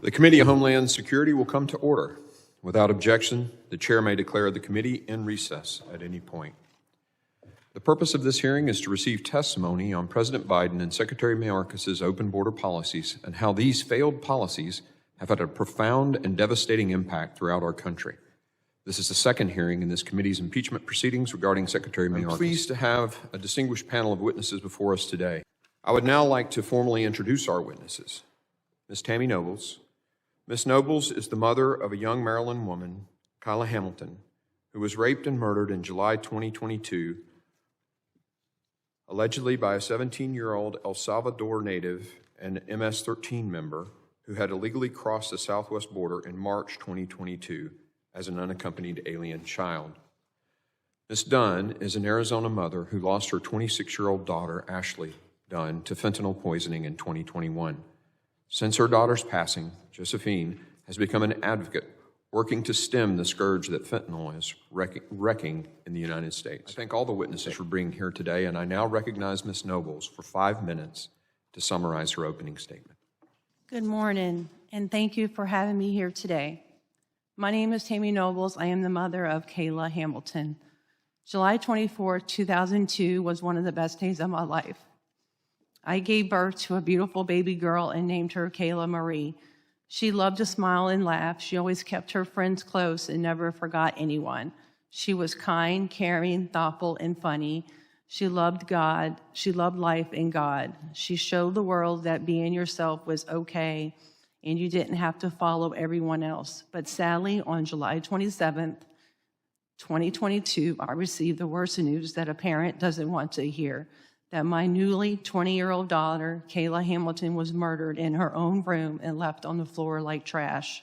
The Committee on Homeland Security will come to order. Without objection, the chair may declare the committee in recess at any point. The purpose of this hearing is to receive testimony on President Biden and Secretary Mayorkas' open border policies and how these failed policies have had a profound and devastating impact throughout our country. This is the second hearing in this committee's impeachment proceedings regarding Secretary Mayorkas. I'm pleased to have a distinguished panel of witnesses before us today. I would now like to formally introduce our witnesses. Ms. Tammy Nobles. Ms. Nobles is the mother of a young Maryland woman, Kyla Hamilton, who was raped and murdered in July 2022, allegedly by a 17-year-old El Salvador native and MS-13 member who had illegally crossed the southwest border in March 2022 as an unaccompanied alien child. Ms. Dunn is an Arizona mother who lost her 26-year-old daughter, Ashley Dunn, to fentanyl poisoning in 2021. Since her daughter's passing, Josephine has become an advocate working to stem the scourge that fentanyl is wrecking in the United States. I thank all the witnesses for being here today, and I now recognize Ms. Nobles for 5 minutes to summarize her opening statement. Good morning, and thank you for having me here today. My name is Tammy Nobles. I am the mother of Kyla Hamilton. July 24, 2002 was one of the best days of my life. I gave birth to a beautiful baby girl and named her Kayla Marie. She loved to smile and laugh. She always kept her friends close and never forgot anyone. She was kind, caring, thoughtful, and funny. She loved God. She loved life and God. She showed the world that being yourself was okay and you didn't have to follow everyone else. But sadly, on July 27th, 2022, I received the worst news that a parent doesn't want to hear, that my newly 20-year-old daughter, Kyla Hamilton, was murdered in her own room and left on the floor like trash.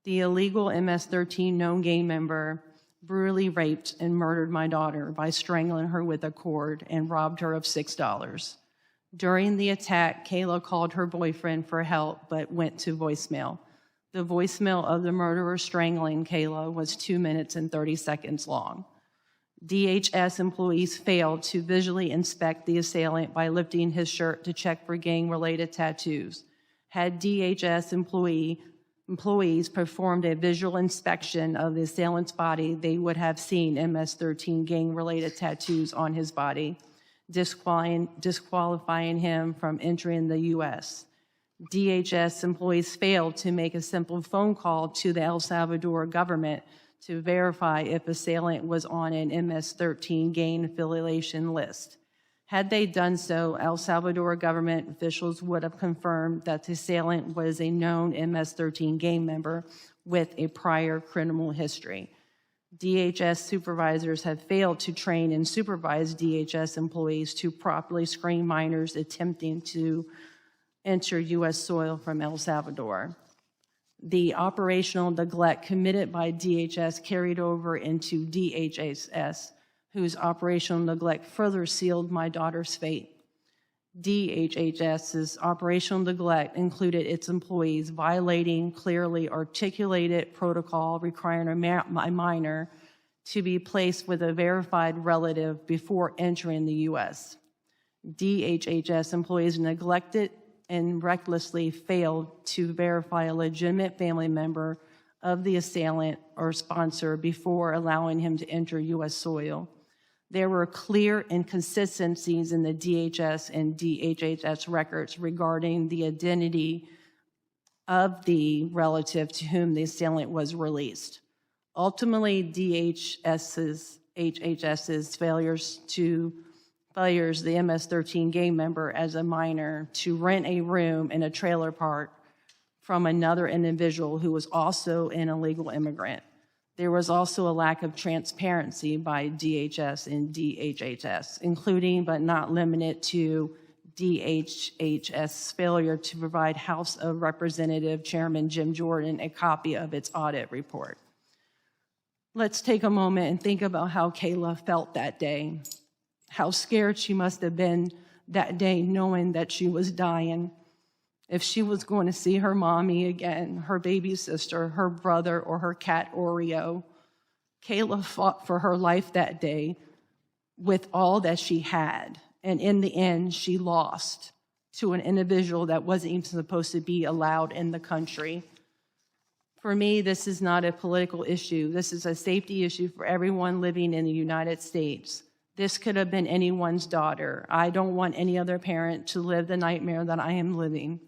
The illegal MS-13 known gang member brutally raped and murdered my daughter by strangling her with a cord and robbed her of $6. During the attack, Kyla called her boyfriend for help but went to voicemail. The voicemail of the murderer strangling Kyla was 2 minutes and 30 seconds long. DHS employees failed to visually inspect the assailant by lifting his shirt to check for gang-related tattoos. Had DHS employees performed a visual inspection of the assailant's body, they would have seen MS-13 gang-related tattoos on his body, disqualifying him from entering the U.S. DHS employees failed to make a simple phone call to the El Salvador government to verify if assailant was on an MS-13 gang affiliation list. Had they done so, El Salvador government officials would have confirmed that the assailant was a known MS-13 gang member with a prior criminal history. DHS supervisors have failed to train and supervise DHS employees to properly screen minors attempting to enter U.S. soil from El Salvador. The operational neglect committed by DHS carried over into DHS, whose operational neglect further sealed my daughter's fate. DHS's operational neglect included its employees violating clearly articulated protocol requiring a minor to be placed with a verified relative before entering the U.S. DHS employees neglected and recklessly failed to verify a legitimate family member of the assailant or sponsor before allowing him to enter U.S. soil. There were clear inconsistencies in the DHS and DHS records regarding the identity of the relative to whom the assailant was released. Ultimately, HHS's failures, the MS-13 gang member as a minor, to rent a room in a trailer park from another individual who was also an illegal immigrant. There was also a lack of transparency by DHS and DHHS, including but not limited to DHHS failure to provide House of Representative Chairman Jim Jordan a copy of its audit report. Let's take a moment and think about how Kyla felt that day, how scared she must have been that day knowing that she was dying, if she was going to see her mommy again, her baby sister, her brother, or her cat Oreo. Kyla fought for her life that day with all that she had, and in the end, she lost to an individual that wasn't even supposed to be allowed in the country. For me, this is not a political issue. This is a safety issue for everyone living in the United States. This could have been anyone's daughter. I don't want any other parent to live the nightmare that I am living.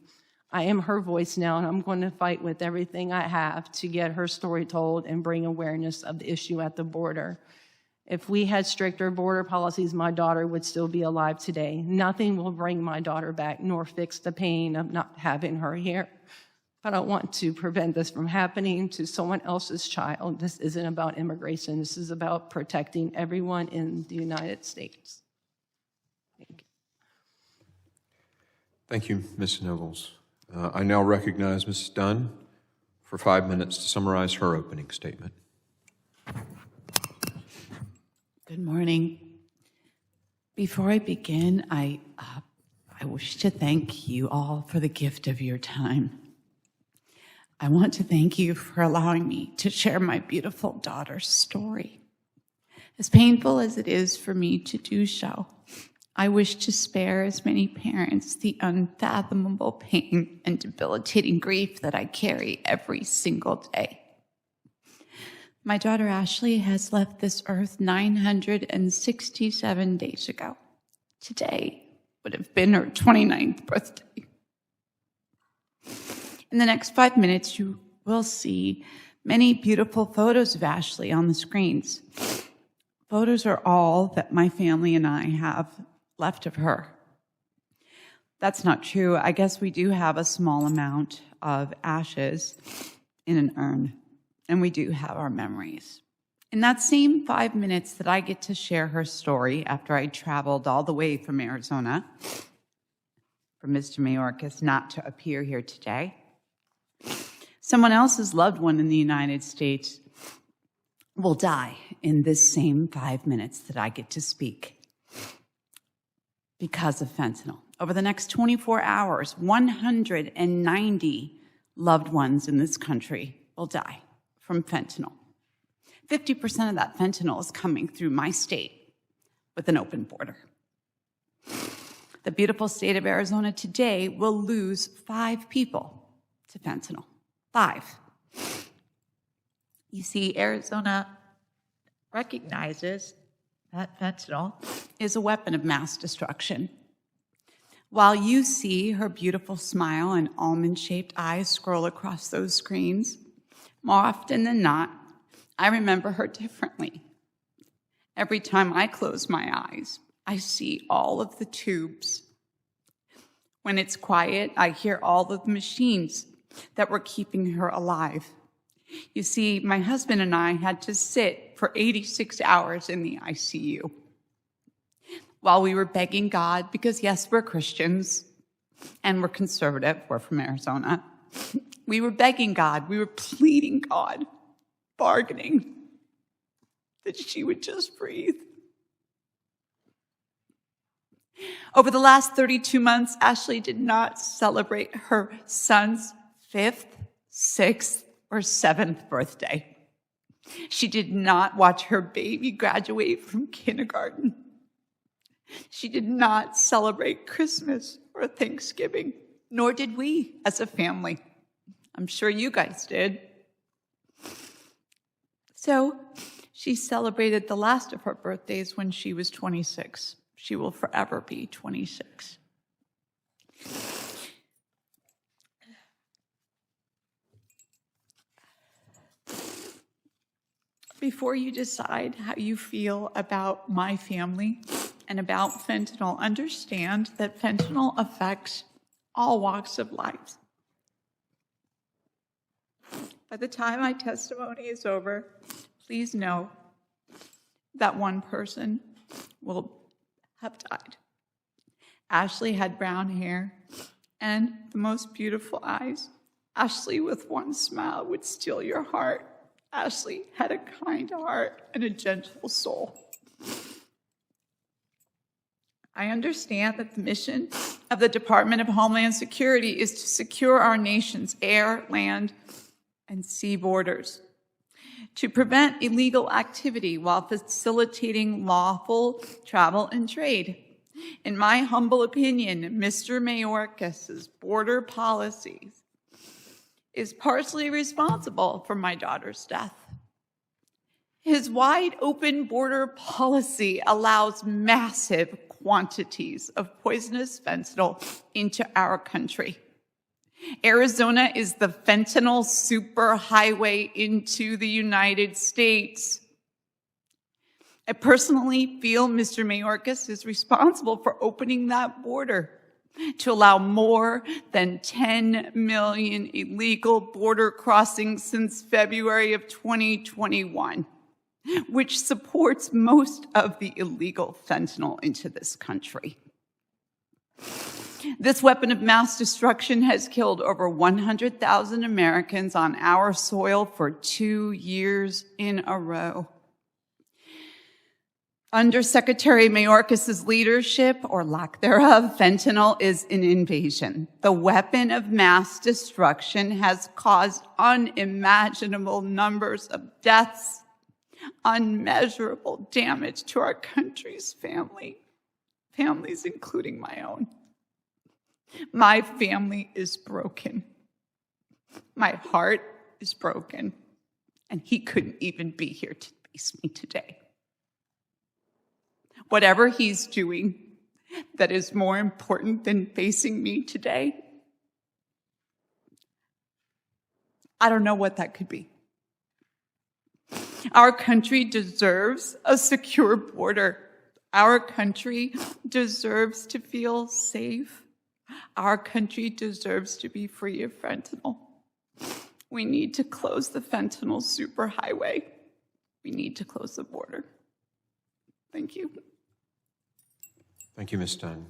I am her voice now, and I'm going to fight with everything I have to get her story told and bring awareness of the issue at the border. If we had stricter border policies, my daughter would still be alive today. Nothing will bring my daughter back nor fix the pain of not having her here. But I want to prevent this from happening to someone else's child. This isn't about immigration. This is about protecting everyone in the United States. Thank you. Thank you, Ms. Nobles. I now recognize Ms. Dunn for 5 minutes to summarize her opening statement. Good morning. Before I begin, I wish to thank you all for the gift of your time. I want to thank you for allowing me to share my beautiful daughter's story. As painful as it is for me to do so, I wish to spare as many parents the unfathomable pain and debilitating grief that I carry every single day. My daughter Ashley has left this earth 967 days ago. Today would have been her 29th birthday. In the next 5 minutes, you will see many beautiful photos of Ashley on the screens. Photos are all that my family and I have left of her. That's not true. I guess we do have a small amount of ashes in an urn, and we do have our memories. In that same 5 minutes that I get to share her story after I traveled all the way from Arizona for Mr. Mayorkas not to appear here today, someone else's loved one in the United States will die in this same 5 minutes that I get to speak because of fentanyl. Over the next 24 hours, 190 loved ones in this country will die from fentanyl. 50% of that fentanyl is coming through my state with an open border. The beautiful state of Arizona today will lose 5 people to fentanyl. 5. You see, Arizona recognizes that fentanyl is a weapon of mass destruction. While you see her beautiful smile and almond-shaped eyes scroll across those screens, more often than not, I remember her differently. Every time I close my eyes, I see all of the tubes. When it's quiet, I hear all of the machines that were keeping her alive. You see, my husband and I had to sit for 86 hours in the ICU while we were begging God, because yes, we're Christians and we're conservative, we're from Arizona. We were begging God, we were pleading God, bargaining that she would just breathe. Over the last 32 months, Ashley did not celebrate her son's 5th, 6th, or 7th birthday. She did not watch her baby graduate from kindergarten. She did not celebrate Christmas or Thanksgiving, nor did we as a family. I'm sure you guys did. So she celebrated the last of her birthdays when she was 26. She will forever be 26. Before you decide how you feel about my family and about fentanyl, understand that fentanyl affects all walks of life. By the time my testimony is over, please know that one person will have died. Ashley had brown hair and the most beautiful eyes. Ashley, with one smile, would steal your heart. Ashley had a kind heart and a gentle soul. I understand that the mission of the Department of Homeland Security is to secure our nation's air, land, and sea borders, to prevent illegal activity while facilitating lawful travel and trade. In my humble opinion, Mr. Mayorkas' border policies is partially responsible for my daughter's death. His wide open border policy allows massive quantities of poisonous fentanyl into our country. Arizona is the fentanyl superhighway into the United States. I personally feel Mr. Mayorkas is responsible for opening that border to allow more than 10 million illegal border crossings since February of 2021, which supports most of the illegal fentanyl into this country. This weapon of mass destruction has killed over 100,000 Americans on our soil for 2 years in a row. Under Secretary Mayorkas' leadership, or lack thereof, fentanyl is an invasion. The weapon of mass destruction has caused unimaginable numbers of deaths, unmeasurable damage to our country's families, including my own. My family is broken. My heart is broken. And he couldn't even be here to face me today. Whatever he's doing that is more important than facing me today, I don't know what that could be. Our country deserves a secure border. Our country deserves to feel safe. Our country deserves to be free of fentanyl. We need to close the fentanyl superhighway. We need to close the border. Thank you. Thank you, Ms. Dunn.